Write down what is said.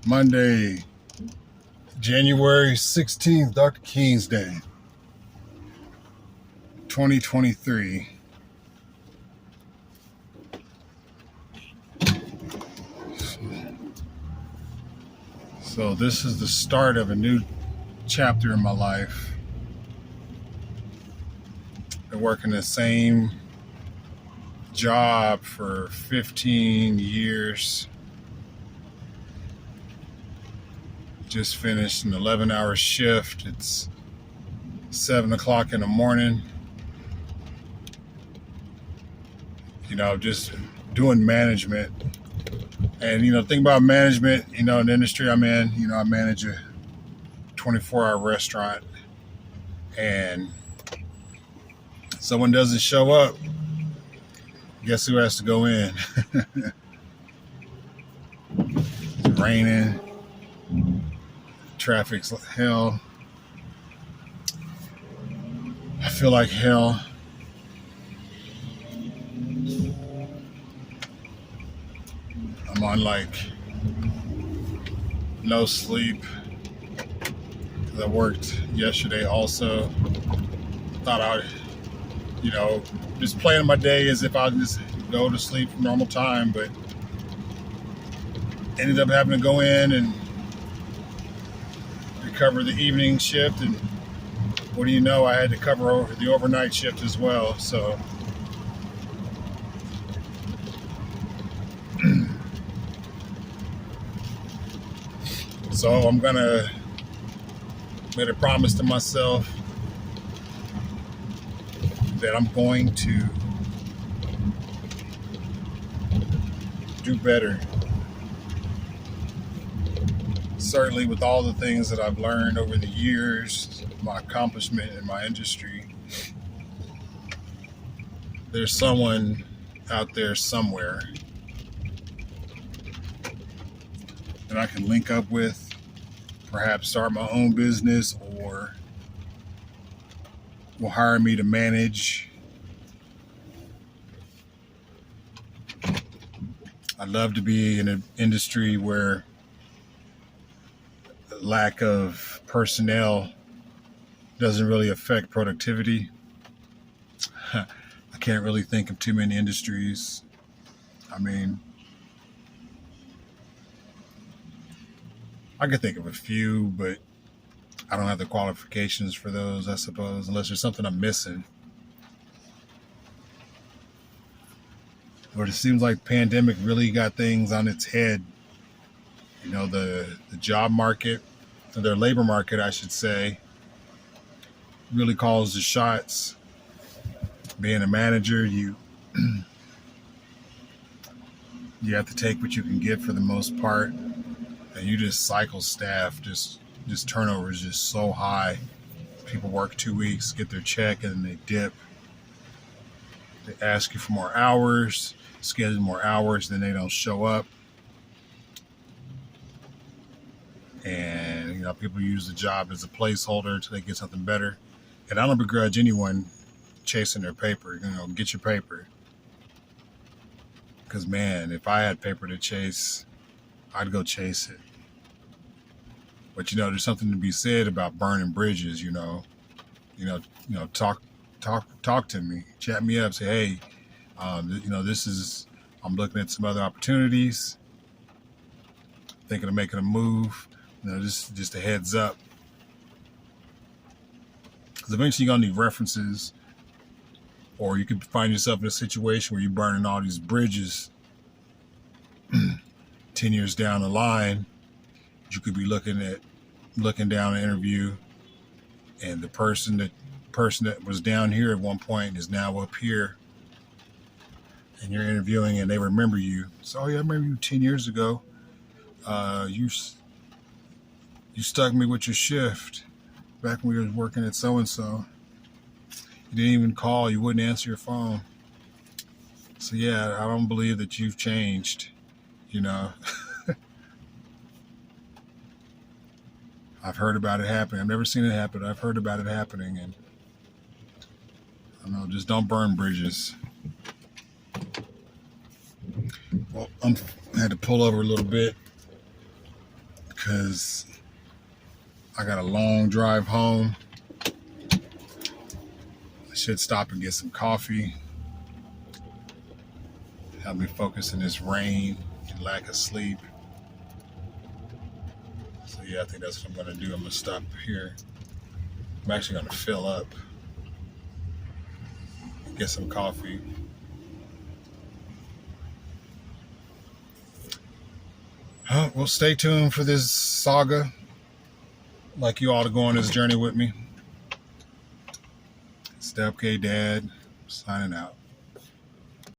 Monday, January 16th, Dr. King's Day, 2023. So this is the start of a new chapter in my life. Been working the same job for 15 years. Just finished an 11-hour shift. It's 7 o'clock in the morning. Just doing management. And, think about management, in the industry I'm in, I manage a 24-hour restaurant. And someone doesn't show up, guess who has to go in? It's raining. Traffic's hell. I feel like hell. I'm on no sleep. Cause I worked yesterday also. Thought I'd, just planning my day as if I'd just go to sleep for normal time, but ended up having to go in and recover the evening shift, and what do you know, I had to cover the overnight shift as well. So I'm gonna make a promise to myself that I'm going to do better. Certainly with all the things that I've learned over the years, my accomplishment in my industry, there's someone out there somewhere that I can link up with, perhaps start my own business, or will hire me to manage. I'd love to be in an industry where the lack of personnel doesn't really affect productivity. I can't really think of too many industries. I could think of a few, but I don't have the qualifications for those, I suppose, unless there's something I'm missing. But it seems like pandemic really got things on its head. The job market, or their labor market, I should say, really calls the shots. Being a manager, you have to take what you can get for the most part, and you just cycle staff. Just turnover is just so high. People work 2 weeks, get their check, and then they dip. They ask you for more hours, schedule more hours, then they don't show up. And, people use the job as a placeholder until they get something better. And I don't begrudge anyone chasing their paper. Get your paper. Because, man, if I had paper to chase, I'd go chase it. But, there's something to be said about burning bridges, talk to me, chat me up, say, hey, I'm looking at some other opportunities, thinking of making a move. This is just a heads up. Because eventually you're going to need references, or you could find yourself in a situation where you're burning all these bridges 10 years down the line. You could be looking down an interview, and the person that was down here at one point is now up here, and you're interviewing and they remember you. So, oh yeah, I remember you 10 years ago. You stuck me with your shift back when we were working at so-and-so. You didn't even call. You wouldn't answer your phone. So yeah, I don't believe that you've changed, I've heard about it happening. I've never seen it happen. I've heard about it happening, and I don't know, just don't burn bridges. Well, I had to pull over a little bit. because I got a long drive home. I should stop and get some coffee. Help me focus in this rain and lack of sleep. So yeah, I think that's what I'm going to do. I'm going to stop here. I'm actually going to fill up, get some coffee. Well, stay tuned for this saga. I'd like you all to go on this journey with me. Step K Dad, signing out.